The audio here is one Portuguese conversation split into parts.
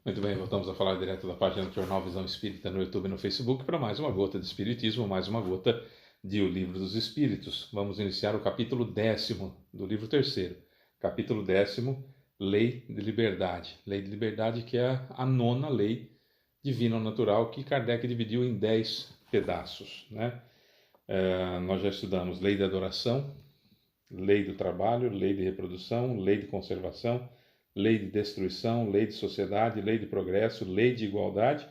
Muito bem, voltamos a falar direto da página do Jornal Visão Espírita no YouTube e no Facebook para mais uma gota de Espiritismo, mais uma gota de O Livro dos Espíritos. Vamos iniciar o capítulo 10º do livro terceiro. Capítulo 10º, Lei de Liberdade. Lei de Liberdade, que é a nona lei divina natural que Kardec dividiu em 10 pedaços, né? Nós já estudamos lei da adoração, lei do trabalho, lei de reprodução, lei de conservação, lei de destruição, lei de sociedade, lei de progresso, lei de igualdade.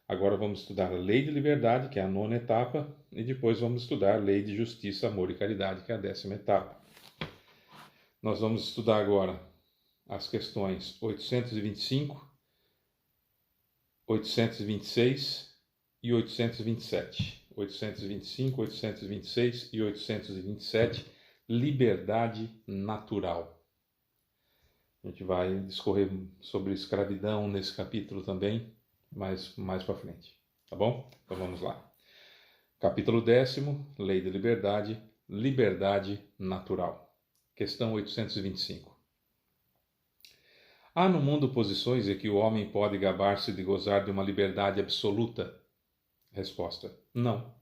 Agora vamos estudar a lei de liberdade, que é a nona etapa, e depois vamos estudar a lei de justiça, amor e caridade, que é a 10ª etapa. Nós vamos estudar agora as questões 825, 826 e 827. 825, 826 e 827, liberdade natural. A gente vai discorrer sobre escravidão nesse capítulo também, mais para frente, tá bom? Então vamos lá. Capítulo 10º, Lei da Liberdade, liberdade natural. Questão 825. Há no mundo posições em que o homem pode gabar-se de gozar de uma liberdade absoluta? Resposta: não,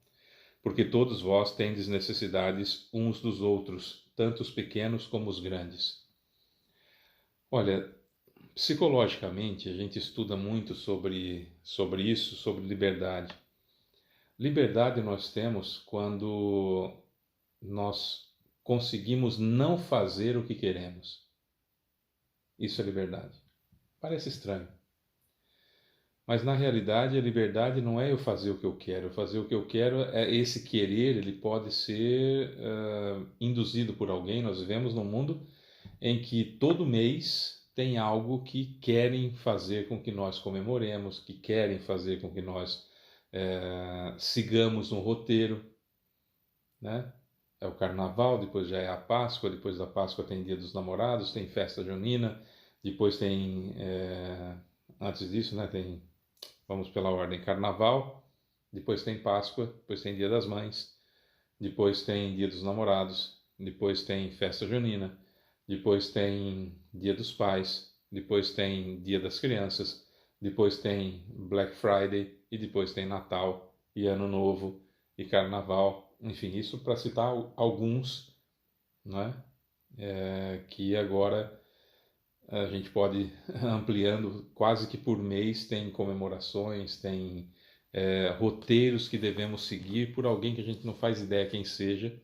porque todos vós tendes necessidades uns dos outros, tanto os pequenos como os grandes. Olha, psicologicamente a gente estuda muito sobre isso, sobre liberdade. Liberdade nós temos quando nós conseguimos não fazer o que queremos. Isso é liberdade. Parece estranho. Mas na realidade a liberdade não é eu fazer o que eu quero. Fazer o que eu quero é esse querer, ele pode ser induzido por alguém. Nós vivemos num mundo em que todo mês tem algo que querem fazer com que nós comemoremos, que querem fazer com que nós sigamos um roteiro, né? É o Carnaval, depois já é a Páscoa, depois da Páscoa tem Dia dos Namorados, tem Festa Junina, depois tem, antes disso, né, tem, vamos pela ordem, Carnaval, depois tem Páscoa, depois tem Dia das Mães, depois tem Dia dos Namorados, depois tem Festa Junina, depois tem Dia dos Pais, depois tem Dia das Crianças, depois tem Black Friday e depois tem Natal e Ano Novo e Carnaval. Enfim, isso para citar alguns, né? Que agora a gente pode ampliando, quase que por mês tem comemorações, tem roteiros que devemos seguir por alguém que a gente não faz ideia quem seja,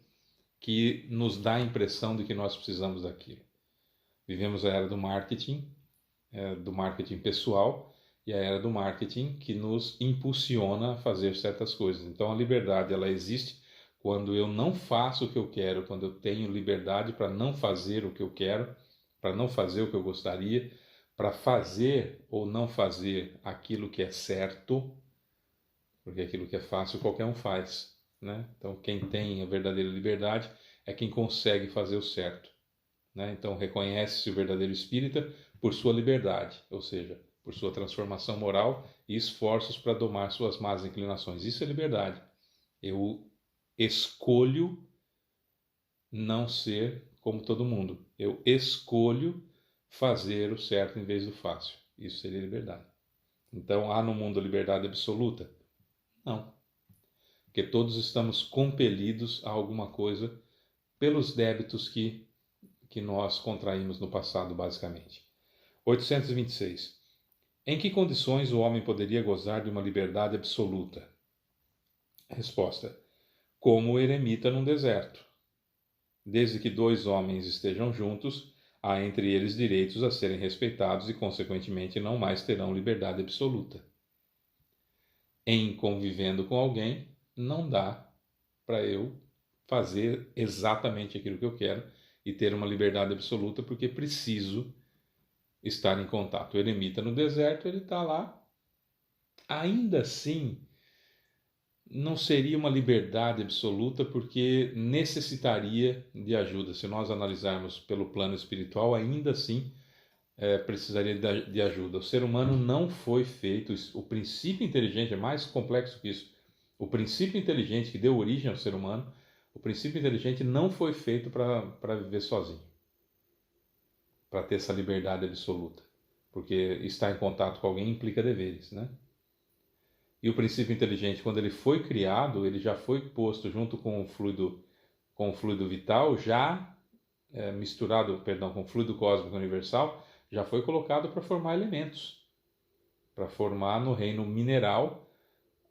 que nos dá a impressão de que nós precisamos daquilo. Vivemos a era do marketing pessoal e a era do marketing que nos impulsiona a fazer certas coisas. Então a liberdade ela existe quando eu não faço o que eu quero, quando eu tenho liberdade para não fazer o que eu quero, para não fazer o que eu gostaria, para fazer ou não fazer aquilo que é certo, porque aquilo que é fácil qualquer um faz, né? Então quem tem a verdadeira liberdade é quem consegue fazer o certo, né? Então reconhece-se o verdadeiro espírita por sua liberdade, ou seja, por sua transformação moral e esforços para domar suas más inclinações. Isso é liberdade. Eu escolho não ser como todo mundo. Eu escolho fazer o certo em vez do fácil. Isso seria liberdade. Então, há no mundo liberdade absoluta? Não. Porque todos estamos compelidos a alguma coisa pelos débitos que nós contraímos no passado, basicamente. 826. Em que condições o homem poderia gozar de uma liberdade absoluta? Resposta: como o eremita num deserto. Desde que dois homens estejam juntos, há entre eles direitos a serem respeitados e, consequentemente, não mais terão liberdade absoluta. Em convivendo com alguém, não dá para eu fazer exatamente aquilo que eu quero e ter uma liberdade absoluta, porque preciso estar em contato. O eremita no deserto, ele está lá. Ainda assim, não seria uma liberdade absoluta, porque necessitaria de ajuda. Se nós analisarmos pelo plano espiritual, ainda assim precisaria de ajuda. O ser humano não foi feito, o princípio inteligente é mais complexo que isso. O princípio inteligente que deu origem ao ser humano, o princípio inteligente não foi feito para viver sozinho, para ter essa liberdade absoluta. porque estar em contato com alguém implica deveres, né? E o princípio inteligente, quando ele foi criado, ele já foi posto junto com o fluido vital, já misturado, perdão, com o fluido cósmico universal, já foi colocado para formar elementos, para formar no reino mineral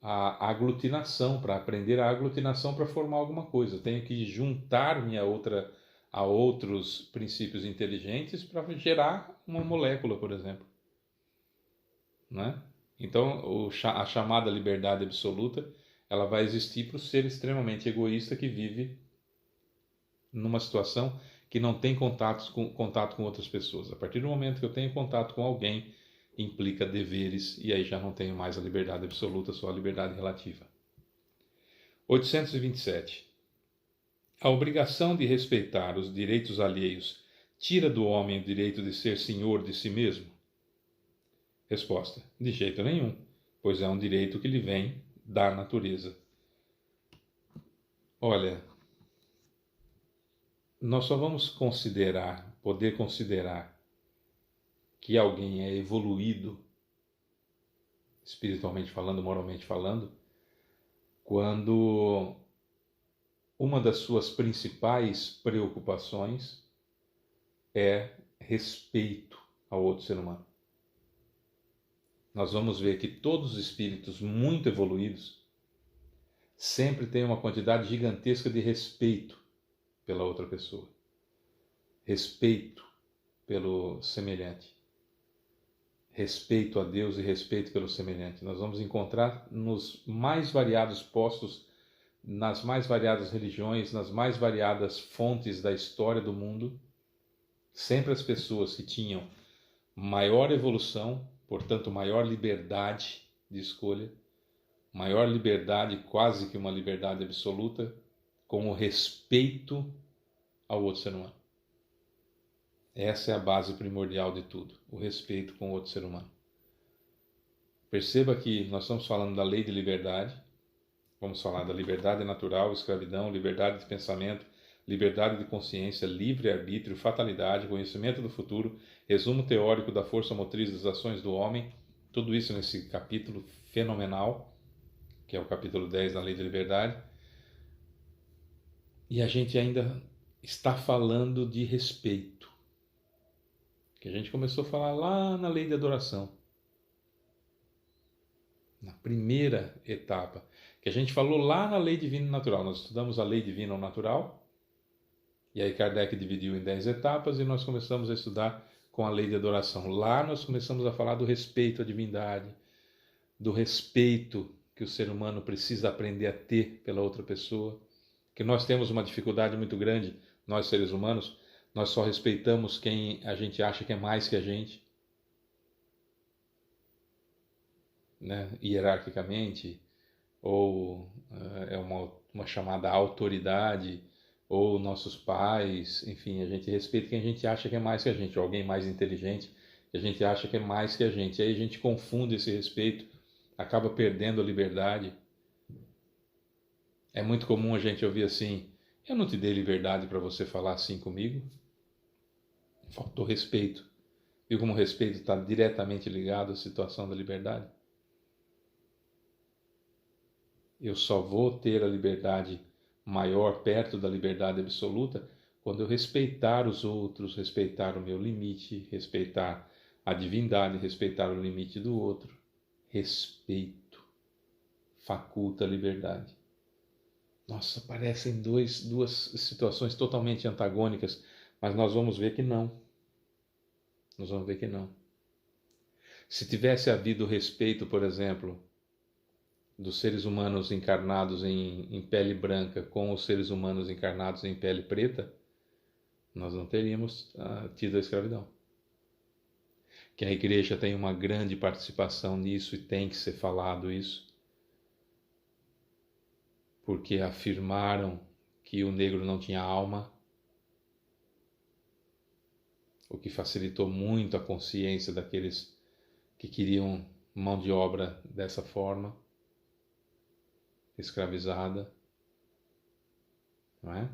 a aglutinação, para aprender a aglutinação para formar alguma coisa. Eu tenho que juntar-me a outros princípios inteligentes para gerar uma molécula, por exemplo, né? Então, a chamada liberdade absoluta, ela vai existir para o ser extremamente egoísta que vive numa situação que não tem contato com outras pessoas. A partir do momento que eu tenho contato com alguém, implica deveres, e aí já não tenho mais a liberdade absoluta, só a liberdade relativa. 827. A obrigação de respeitar os direitos alheios tira do homem o direito de ser senhor de si mesmo? Resposta: de jeito nenhum, pois é um direito que lhe vem da natureza. Olha, nós só vamos poder considerar que alguém é evoluído, espiritualmente falando, moralmente falando, quando uma das suas principais preocupações é respeito ao outro ser humano. Nós vamos ver que todos os espíritos muito evoluídos sempre têm uma quantidade gigantesca de respeito pela outra pessoa, respeito pelo semelhante, respeito a Deus e respeito pelo semelhante. Nós vamos encontrar nos mais variados postos, nas mais variadas religiões, nas mais variadas fontes da história do mundo, sempre as pessoas que tinham maior evolução, portanto maior liberdade de escolha, maior liberdade, quase que uma liberdade absoluta, com o respeito ao outro ser humano. Essa é a base primordial de tudo, o respeito com o outro ser humano. Perceba que nós estamos falando da lei de liberdade, vamos falar da liberdade natural, escravidão, liberdade de pensamento, liberdade de consciência, livre-arbítrio, fatalidade, conhecimento do futuro, resumo teórico da força motriz das ações do homem, tudo isso nesse capítulo fenomenal, que é o capítulo 10 da Lei de Liberdade. E a gente ainda está falando de respeito, que a gente começou a falar lá na Lei de Adoração, na primeira etapa, que a gente falou lá na Lei Divina e Natural. Nós estudamos a Lei Divina ou Natural, e aí Kardec dividiu em 10 etapas, e nós começamos a estudar com a Lei de Adoração. Lá nós começamos a falar do respeito à divindade, do respeito que o ser humano precisa aprender a ter pela outra pessoa, que nós temos uma dificuldade muito grande, nós seres humanos, nós só respeitamos quem a gente acha que é mais que a gente, né? Hierarquicamente, ou é uma chamada autoridade, ou nossos pais, enfim, a gente respeita quem a gente acha que é mais que a gente, ou alguém mais inteligente que a gente acha que é mais que a gente. Aí a gente confunde esse respeito, acaba perdendo a liberdade. É muito comum a gente ouvir assim: eu não te dei liberdade para você falar assim comigo. Faltou respeito. Viu como o respeito está diretamente ligado à situação da liberdade? Eu só vou ter a liberdade maior perto da liberdade absoluta quando eu respeitar os outros, respeitar o meu limite, respeitar a divindade, respeitar o limite do outro. Respeito faculta a liberdade. Nossa, parecem duas situações totalmente antagônicas, mas nós vamos ver que não. Nós vamos ver que não. Se tivesse havido respeito, por exemplo, dos seres humanos encarnados em pele branca com os seres humanos encarnados em pele preta, nós não teríamos tido a escravidão. Que a igreja tem uma grande participação nisso e tem que ser falado isso, porque afirmaram que o negro não tinha alma, o que facilitou muito a consciência daqueles que queriam mão de obra dessa forma, escravizada, não é?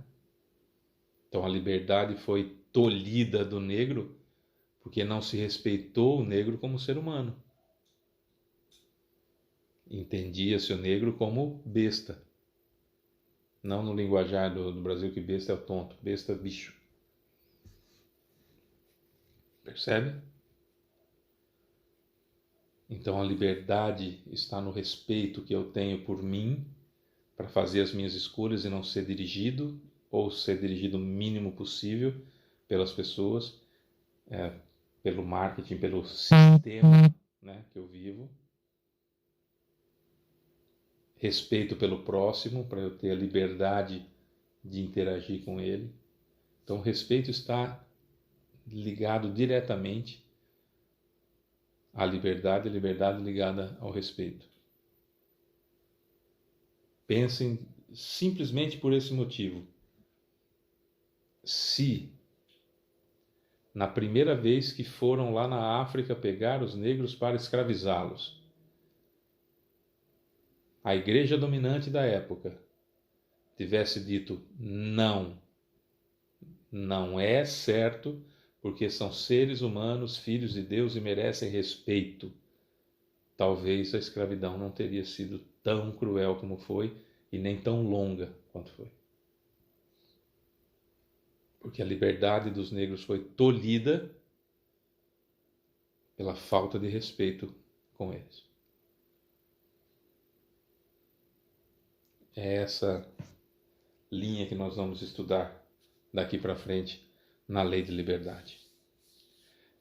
Então a liberdade foi tolhida do negro porque não se respeitou o negro como ser humano. Entendia-se o negro como besta. Não no linguajar do Brasil, que besta é o tonto, besta é bicho. Percebe? Então a liberdade está no respeito que eu tenho por mim, para fazer as minhas escolhas e não ser dirigido, ou ser dirigido o mínimo possível pelas pessoas, pelo marketing, pelo sistema, né, que eu vivo. Respeito pelo próximo, para eu ter a liberdade de interagir com ele. Então, o respeito está ligado diretamente à liberdade, a liberdade ligada ao respeito. Pensem simplesmente por esse motivo. Se, na primeira vez que foram lá na África pegar os negros para escravizá-los, a igreja dominante da época tivesse dito não, não é certo, porque são seres humanos, filhos de Deus e merecem respeito, talvez a escravidão não teria sido tão cruel como foi e nem tão longa quanto foi. Porque a liberdade dos negros foi tolhida pela falta de respeito com eles. É essa linha que nós vamos estudar daqui para frente na Lei de Liberdade.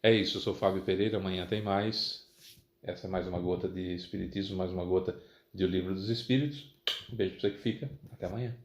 É isso, eu sou Fábio Pereira, amanhã tem mais. Essa é mais uma gota de Espiritismo, mais uma gota de O Livro dos Espíritos. Um beijo para você que fica, até amanhã.